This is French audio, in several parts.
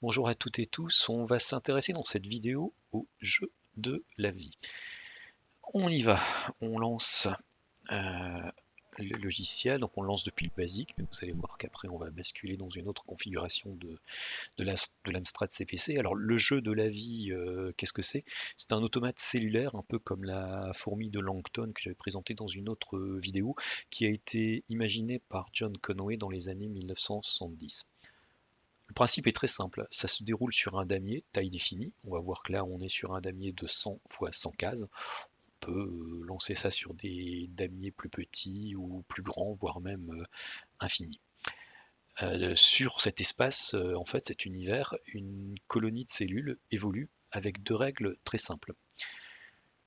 Bonjour à toutes et tous, on va s'intéresser dans cette vidéo au jeu de la vie. On y va, on lance le logiciel, donc on le lance depuis le basique, mais vous allez voir qu'après on va basculer dans une autre configuration de l'Amstrad CPC. Alors le jeu de la vie, qu'est-ce que c'est? C'est un automate cellulaire, un peu comme la fourmi de Langton que j'avais présenté dans une autre vidéo, qui a été imaginé par John Conway dans les années 1970. Le principe est très simple, ça se déroule sur un damier, taille définie. On va voir que là on est sur un damier de 100 x 100 cases. On peut lancer ça sur des damiers plus petits ou plus grands, voire même infinis. Sur cet espace, en fait cet univers, une colonie de cellules évolue avec deux règles très simples.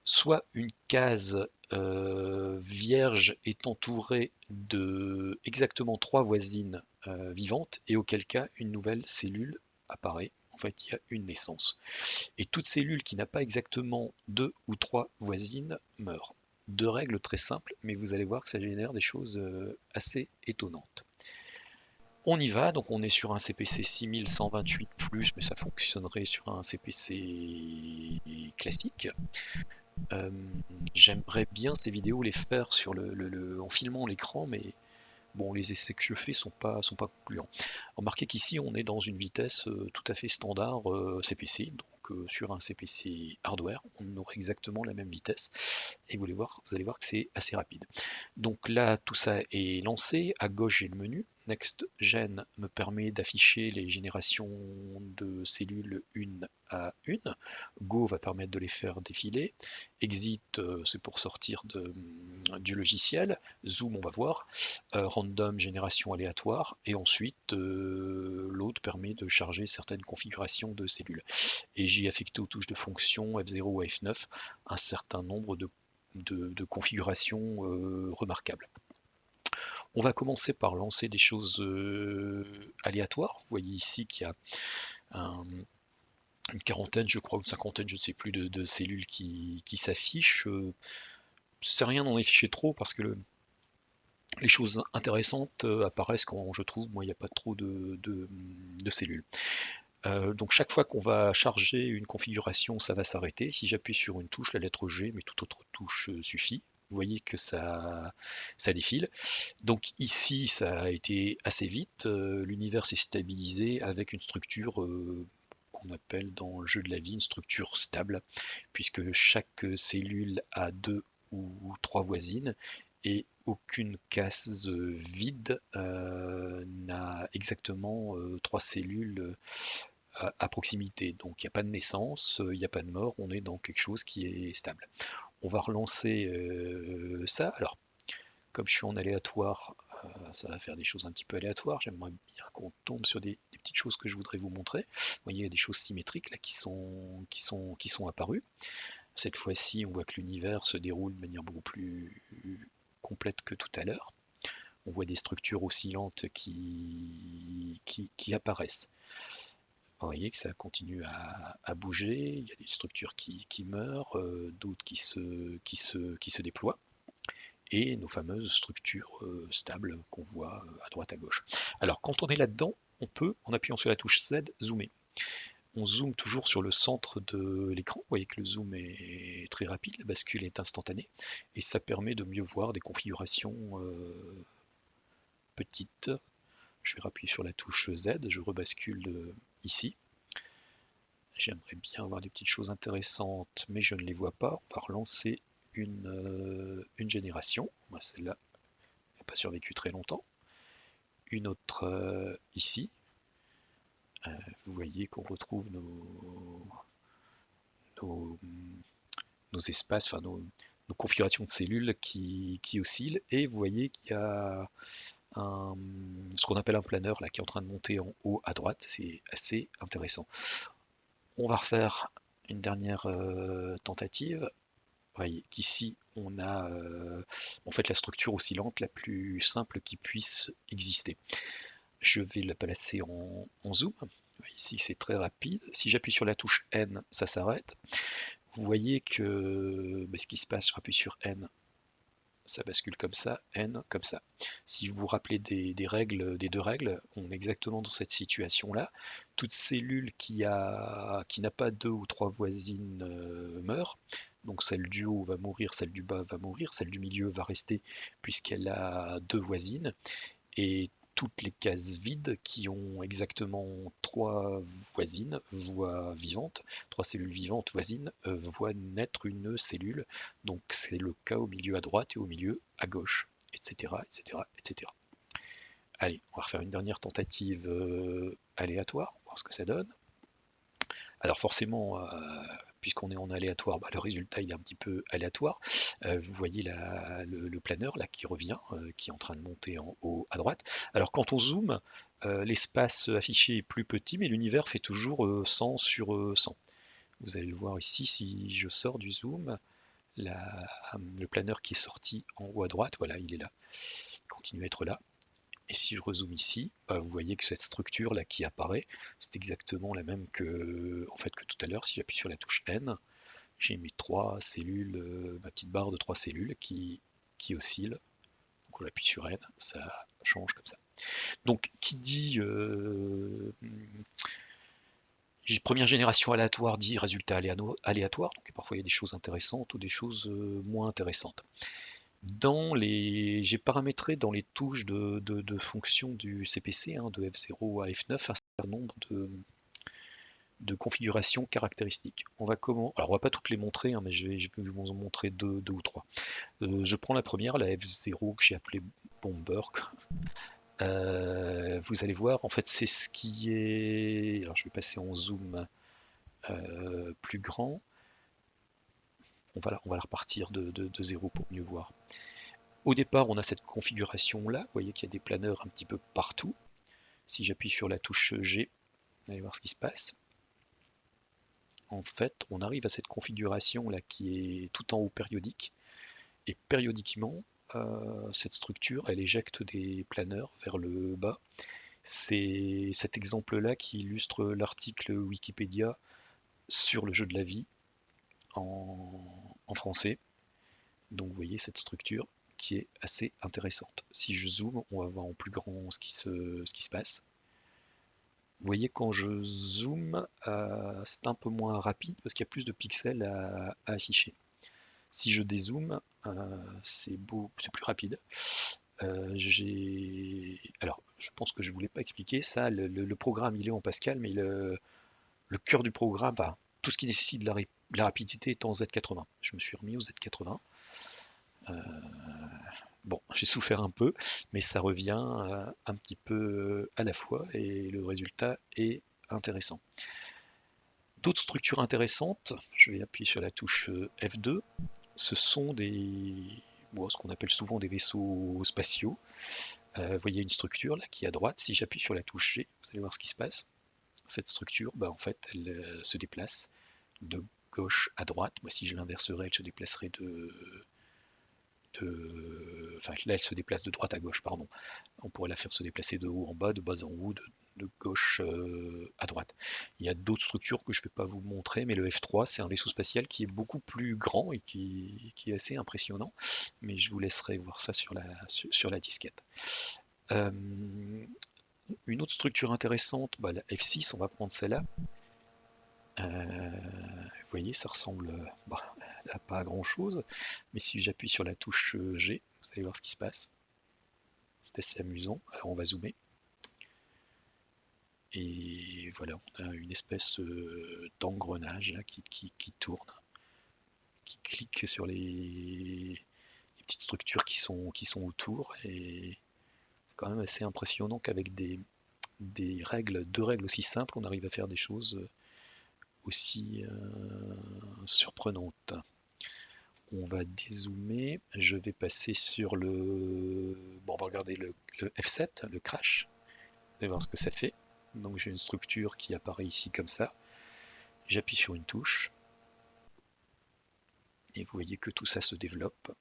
Soit une case vierge est entourée de exactement trois voisines vivantes, et auquel cas une nouvelle cellule apparaît. En fait, il y a une naissance. Et toute cellule qui n'a pas exactement deux ou trois voisines meurt. Deux règles très simples, mais vous allez voir que ça génère des choses assez étonnantes. On y va, donc on est sur un CPC 6128+, mais ça fonctionnerait sur un CPC classique. Euh, J'aimerais bien ces vidéos les faire en filmant l'écran, mais bon, les essais que je fais sont pas concluants. Remarquez qu'ici, on est dans une vitesse tout à fait standard CPC, donc sur un CPC hardware, on aurait exactement la même vitesse, et vous allez voir que c'est assez rapide. Donc là, tout ça est lancé. À gauche, j'ai le menu. Next Gen me permet d'afficher les générations de cellules une à une. Go va permettre de les faire défiler. Exit, c'est pour sortir du logiciel. Zoom, on va voir. Random, génération aléatoire. Et ensuite, l'autre permet de charger certaines configurations de cellules. Et j'ai affecté aux touches de fonction F0 ou F9 un certain nombre de configurations remarquables. On va commencer par lancer des choses aléatoires. Vous voyez ici qu'il y a une quarantaine, je crois, ou une cinquantaine, je ne sais plus, de cellules qui s'affichent. C'est rien d'en afficher trop parce que les choses intéressantes apparaissent quand je trouve, moi, il n'y a pas trop de cellules. Donc chaque fois qu'on va charger une configuration, ça va s'arrêter. Si j'appuie sur une touche, la lettre G, mais toute autre touche suffit. Vous voyez que ça défile. Donc ici, ça a été assez vite. L'univers s'est stabilisé avec une structure qu'on appelle dans le jeu de la vie une structure stable, puisque chaque cellule a deux ou trois voisines et aucune case vide n'a exactement trois cellules à proximité. Donc il n'y a pas de naissance, il n'y a pas de mort, on est dans quelque chose qui est stable. On va relancer ça. Alors, comme je suis en aléatoire, ça va faire des choses un petit peu aléatoires. J'aimerais bien qu'on tombe sur des petites choses que je voudrais vous montrer. Vous voyez, il y a des choses symétriques là qui sont apparues. Cette fois-ci, on voit que l'univers se déroule de manière beaucoup plus complète que tout à l'heure. On voit des structures oscillantes qui apparaissent. Vous voyez que ça continue à bouger, il y a des structures qui meurent, d'autres qui se déploient, et nos fameuses structures stables qu'on voit à droite à gauche. Alors quand on est là-dedans, on peut, en appuyant sur la touche Z, zoomer. On zoome toujours sur le centre de l'écran. Vous voyez que le zoom est très rapide, la bascule est instantanée, et ça permet de mieux voir des configurations petites. Je vais appuyer sur la touche Z, je rebascule ici. J'aimerais bien avoir des petites choses intéressantes, mais je ne les vois pas. On va relancer une génération. Celle-là n'a pas survécu très longtemps. Une autre ici. Vous voyez qu'on retrouve nos, nos espaces, enfin nos configurations de cellules qui oscillent. Et vous voyez qu'il y a ce qu'on appelle un planeur là, qui est en train de monter en haut à droite. C'est assez intéressant. On va refaire une dernière tentative. Vous voyez qu'ici, on a en fait la structure oscillante la plus simple qui puisse exister. Je vais la placer en zoom. Ici, c'est très rapide. Si j'appuie sur la touche N, ça s'arrête. Vous voyez que ce qui se passe, je appuie sur N, ça bascule comme ça, N comme ça. Si vous vous rappelez des règles, des deux règles, on est exactement dans cette situation-là. Toute cellule qui n'a pas deux ou trois voisines meurt. Donc celle du haut va mourir, celle du bas va mourir, celle du milieu va rester puisqu'elle a deux voisines. Et toutes les cases vides qui ont exactement trois voisines, voix vivantes, trois cellules vivantes voisines, voient naître une cellule. Donc c'est le cas au milieu à droite et au milieu à gauche, etc. etc., etc. Allez, on va refaire une dernière tentative aléatoire, voir ce que ça donne. Alors forcément, puisqu'on est en aléatoire, bah, le résultat il est un petit peu aléatoire. Vous voyez le planeur là qui revient, qui est en train de monter en haut à droite. Alors quand on zoome, l'espace affiché est plus petit, mais l'univers fait toujours 100 sur 100. Vous allez le voir ici, si je sors du zoom, le planeur qui est sorti en haut à droite, voilà, il est là. Il continue à être là. Et si je rezoome ici, bah, vous voyez que cette structure là qui apparaît, c'est exactement la même que tout à l'heure. Si j'appuie sur la touche N, j'ai mes trois cellules, ma petite barre de trois cellules qui oscille. Donc on appuie sur N, ça change comme ça. Donc qui dit première génération aléatoire dit résultat aléatoire, donc parfois il y a des choses intéressantes ou des choses moins intéressantes. J'ai paramétré dans les touches de fonction du CPC, hein, de F0 à F9, un certain nombre de configurations caractéristiques. Alors on va pas toutes les montrer, hein, mais je vais vous en montrer deux ou trois. Je prends la première, la F0 que j'ai appelée Bomber. Vous allez voir, en fait, c'est ce qui est. Alors je vais passer en zoom plus grand. On va la repartir de zéro pour mieux voir. Au départ, on a cette configuration-là. Vous voyez qu'il y a des planeurs un petit peu partout. Si j'appuie sur la touche G, vous allez voir ce qui se passe. En fait, on arrive à cette configuration-là qui est tout en haut périodique. Et périodiquement, cette structure, elle éjecte des planeurs vers le bas. C'est cet exemple-là qui illustre l'article Wikipédia sur le jeu de la vie en français. Donc vous voyez cette structure qui est assez intéressante. Si je zoome, on va voir en plus grand ce qui se passe. Vous voyez quand je zoome, c'est un peu moins rapide parce qu'il y a plus de pixels à afficher. Si je dézoome, c'est plus rapide. Alors, je pense que je ne voulais pas expliquer ça. Le programme, il est en Pascal, mais le cœur du programme, enfin, tout ce qui nécessite de la rapidité est en Z80. Je me suis remis au Z80. Bon, j'ai souffert un peu, mais ça revient un petit peu à la fois et le résultat est intéressant. D'autres structures intéressantes, je vais appuyer sur la touche F2, ce sont ce qu'on appelle souvent des vaisseaux spatiaux. Vous voyez une structure là qui est à droite, si j'appuie sur la touche G, vous allez voir ce qui se passe. Cette structure, en fait, elle se déplace de gauche à droite. Moi, si je l'inverserais, elle se déplacerait enfin là elle se déplace de droite à gauche, pardon. On pourrait la faire se déplacer de haut en bas, de bas en haut, de gauche à droite. Il y a d'autres structures que je ne vais pas vous montrer, mais le F3 c'est un vaisseau spatial qui est beaucoup plus grand et qui est assez impressionnant, mais je vous laisserai voir ça sur la disquette. Une autre structure intéressante, la F6, on va prendre celle-là. Vous voyez, ça ressemble pas à grand chose, mais si j'appuie sur la touche G, vous allez voir ce qui se passe. C'est assez amusant. Alors on va zoomer. Et voilà, on a une espèce d'engrenage là qui tourne, qui clique sur les petites structures qui sont autour. Et c'est quand même assez impressionnant qu'avec deux règles aussi simples, on arrive à faire des choses aussi surprenantes. On va dézoomer, je vais passer sur on va regarder le F7, le crash, et voir ce que ça fait. Donc j'ai une structure qui apparaît ici comme ça. J'appuie sur une touche, et vous voyez que tout ça se développe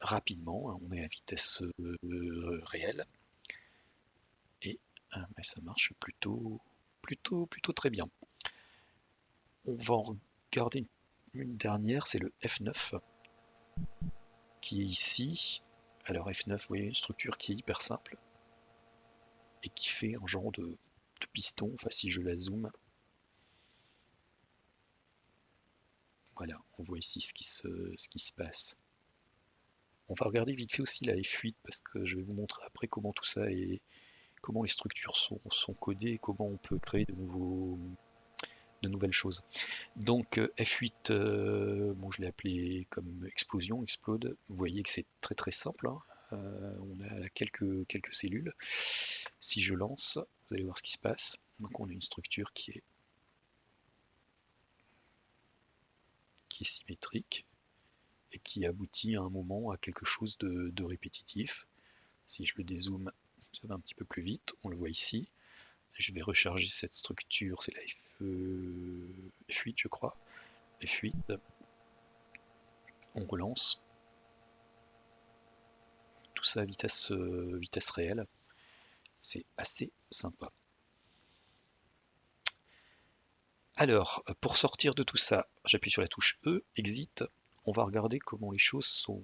rapidement. On est à vitesse réelle, et ça marche plutôt très bien. On va en regarder une dernière, c'est le F9. qui est ici. Alors F9, vous voyez, une structure qui est hyper simple et qui fait un genre de piston. Enfin, si je la zoome, voilà, on voit ici ce qui se passe. On va regarder vite fait aussi la F8 parce que je vais vous montrer après comment tout ça est, comment les structures sont codées et comment on peut créer de nouvelles choses. Donc F8, bon, je l'ai appelé comme explosion, explode. Vous voyez que c'est très très simple, hein. On a quelques cellules. Si je lance, vous allez voir ce qui se passe. Donc on a une structure qui est symétrique et qui aboutit à un moment à quelque chose de répétitif. Si je le dézoome, ça va un petit peu plus vite. On le voit ici. Je vais recharger cette structure, c'est la F8 je crois. F8. On relance. Tout ça à vitesse réelle. C'est assez sympa. Alors, pour sortir de tout ça, j'appuie sur la touche E, Exit. On va regarder comment les choses sont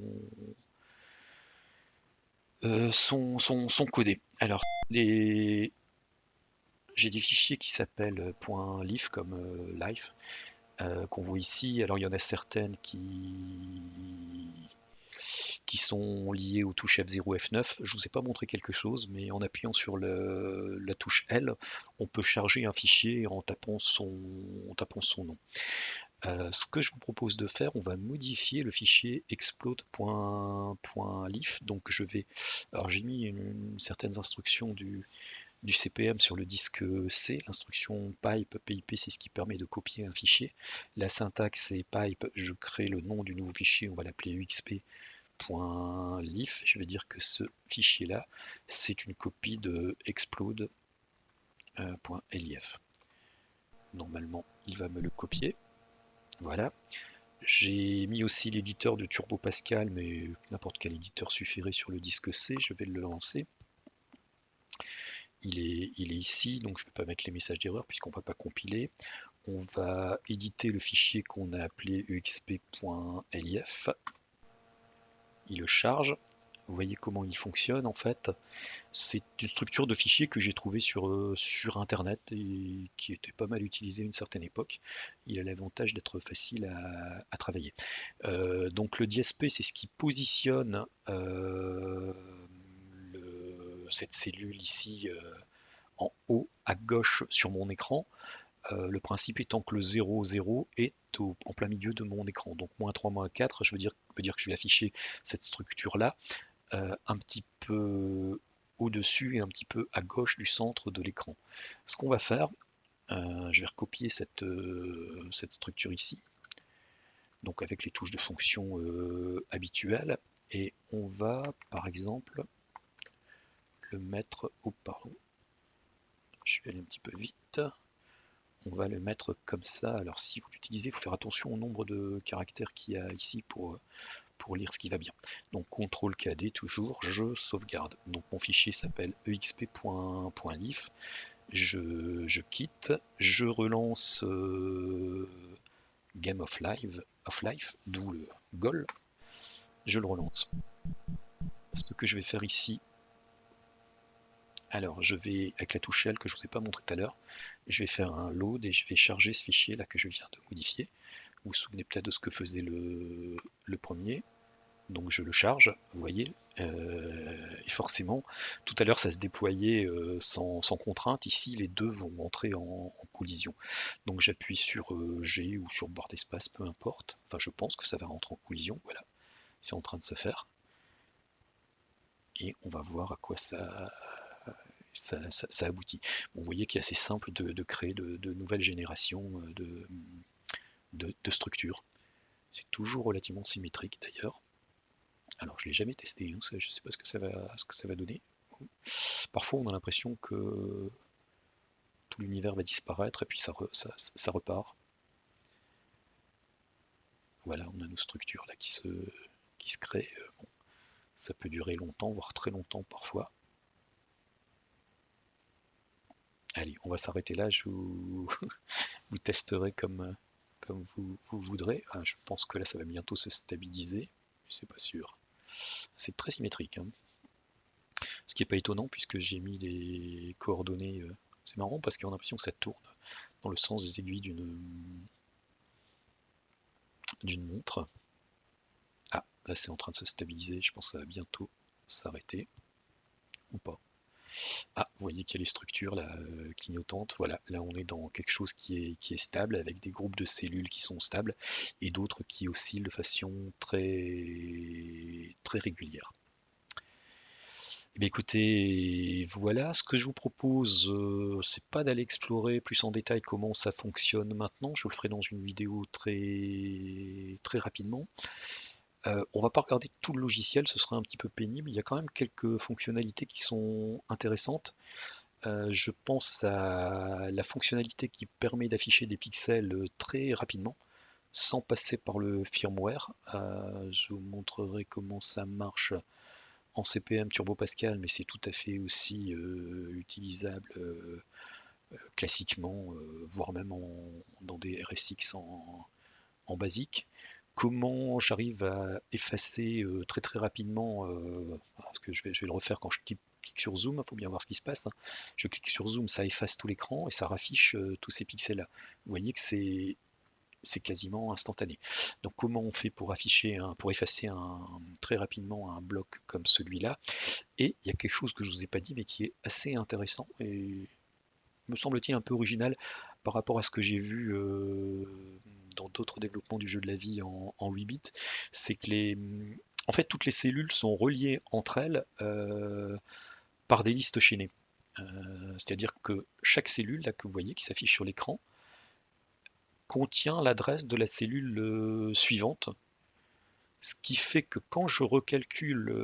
codées. Alors, j'ai des fichiers qui s'appellent .lif comme life, qu'on voit ici. Alors, il y en a certaines qui sont liées aux touches F0, F9. Je ne vous ai pas montré quelque chose, mais en appuyant sur la touche L, on peut charger un fichier en tapant son nom. Ce que je vous propose de faire, on va modifier le fichier explode.lif. Donc alors j'ai mis certaines instructions du CPM sur le disque C. L'instruction pipe, PIP, c'est ce qui permet de copier un fichier. La syntaxe est pipe, je crée le nom du nouveau fichier, on va l'appeler exp.lif. Je vais dire que ce fichier-là, c'est une copie de explode.lif. Normalement, il va me le copier. Voilà. J'ai mis aussi l'éditeur de Turbo Pascal, mais n'importe quel éditeur suffirait sur le disque C. Je vais le lancer. Il est ici, donc je ne vais pas mettre les messages d'erreur puisqu'on ne va pas compiler. On va éditer le fichier qu'on a appelé exp.lif. Il le charge. Vous voyez comment il fonctionne en fait. C'est une structure de fichier que j'ai trouvé sur internet et qui était pas mal utilisée à une certaine époque. Il a l'avantage d'être facile à travailler. Donc le DSP, c'est ce qui positionne cette cellule ici en haut à gauche sur mon écran. Le principe étant que le 0, 0 est en plein milieu de mon écran. Donc moins 3, moins 4, je veux dire que je vais afficher cette structure-là un petit peu au-dessus et un petit peu à gauche du centre de l'écran. Ce qu'on va faire, je vais recopier cette structure ici, donc avec les touches de fonction habituelles, et on va par exemple le mettre, oh pardon, je vais aller un petit peu vite, on va le mettre comme ça. Alors si vous l'utilisez, il faut faire attention au nombre de caractères qu'il y a ici pour lire ce qui va bien. Donc CTRL KD toujours, je sauvegarde. Donc mon fichier s'appelle exp.lif. Je quitte, je relance Game of Life, d'où le goal. Je le relance. Ce que je vais faire ici, alors je vais, avec la touche L que je ne vous ai pas montré tout à l'heure, je vais faire un load et je vais charger ce fichier là que je viens de modifier. Vous vous souvenez peut-être de ce que faisait le premier. Donc je le charge, vous voyez, et forcément, tout à l'heure ça se déployait sans contrainte, ici les deux vont entrer en collision. Donc j'appuie sur G ou sur barre d'espace, peu importe, enfin je pense que ça va rentrer en collision, voilà, c'est en train de se faire. Et on va voir à quoi ça aboutit. Bon, vous voyez qu'il est assez simple de créer de nouvelles générations de structures. C'est toujours relativement symétrique d'ailleurs. Alors, je ne l'ai jamais testé, hein, je ne sais pas ce que ça va donner. Parfois, on a l'impression que tout l'univers va disparaître et puis ça repart. Voilà, on a nos structures là qui se créent. Bon, ça peut durer longtemps, voire très longtemps parfois. Allez, on va s'arrêter là. Je vous, vous testerez comme vous voudrez. Enfin, je pense que là, ça va bientôt se stabiliser, mais c'est pas sûr. C'est très symétrique, hein. Ce qui n'est pas étonnant puisque j'ai mis les coordonnées. C'est marrant parce qu'on a l'impression que ça tourne dans le sens des aiguilles d'une montre. Ah, là c'est en train de se stabiliser, je pense que ça va bientôt s'arrêter. Ou pas. Ah, vous voyez qu'il y a les structures là, clignotantes. Voilà, là on est dans quelque chose qui est stable, avec des groupes de cellules qui sont stables, et d'autres qui oscillent de façon très, très régulière. Eh bien, écoutez, voilà, ce que je vous propose, c'est pas d'aller explorer plus en détail comment ça fonctionne maintenant, je le ferai dans une vidéo très, très rapidement. On va pas regarder tout le logiciel, ce serait un petit peu pénible, il y a quand même quelques fonctionnalités qui sont intéressantes. Je pense à la fonctionnalité qui permet d'afficher des pixels très rapidement, sans passer par le firmware. Je vous montrerai comment ça marche en CPM Turbo Pascal, mais c'est tout à fait aussi utilisable classiquement, voire même dans des RSX en basique. Comment j'arrive à effacer très très rapidement, parce que je vais le refaire quand je clique sur Zoom, il faut bien voir ce qui se passe, hein. Je clique sur Zoom, ça efface tout l'écran et ça raffiche tous ces pixels-là. Vous voyez que c'est quasiment instantané. Donc comment on fait pour pour effacer très rapidement un bloc comme celui-là? Et il y a quelque chose que je ne vous ai pas dit mais qui est assez intéressant et me semble-t-il un peu original par rapport à ce que j'ai vu dans d'autres développements du jeu de la vie en 8 bits, c'est que en fait toutes les cellules sont reliées entre elles par des listes chaînées. C'est-à-dire que chaque cellule là, que vous voyez qui s'affiche sur l'écran contient l'adresse de la cellule suivante. Ce qui fait que quand je recalcule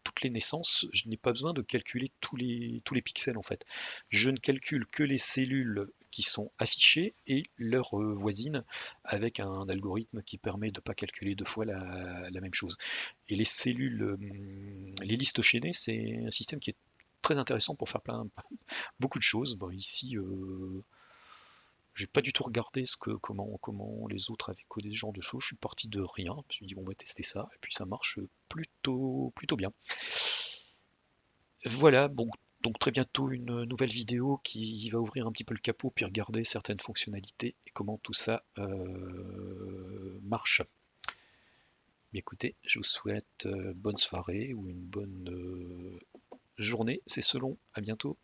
toutes les naissances, je n'ai pas besoin de calculer tous les pixels en fait. Je ne calcule que les cellules qui sont affichées et leurs voisines avec un algorithme qui permet de ne pas calculer deux fois la même chose. Et les cellules, les listes chaînées, c'est un système qui est très intéressant pour faire beaucoup de choses. Bon, ici, j'ai pas du tout regardé comment les autres avaient codé ce genre de choses. Je suis parti de rien. Je me suis dit, bon, on va tester ça. Et puis ça marche plutôt bien. Voilà, bon, donc très bientôt une nouvelle vidéo qui va ouvrir un petit peu le capot, puis regarder certaines fonctionnalités et comment tout ça marche. Mais écoutez, je vous souhaite bonne soirée ou une bonne journée. C'est selon. À bientôt.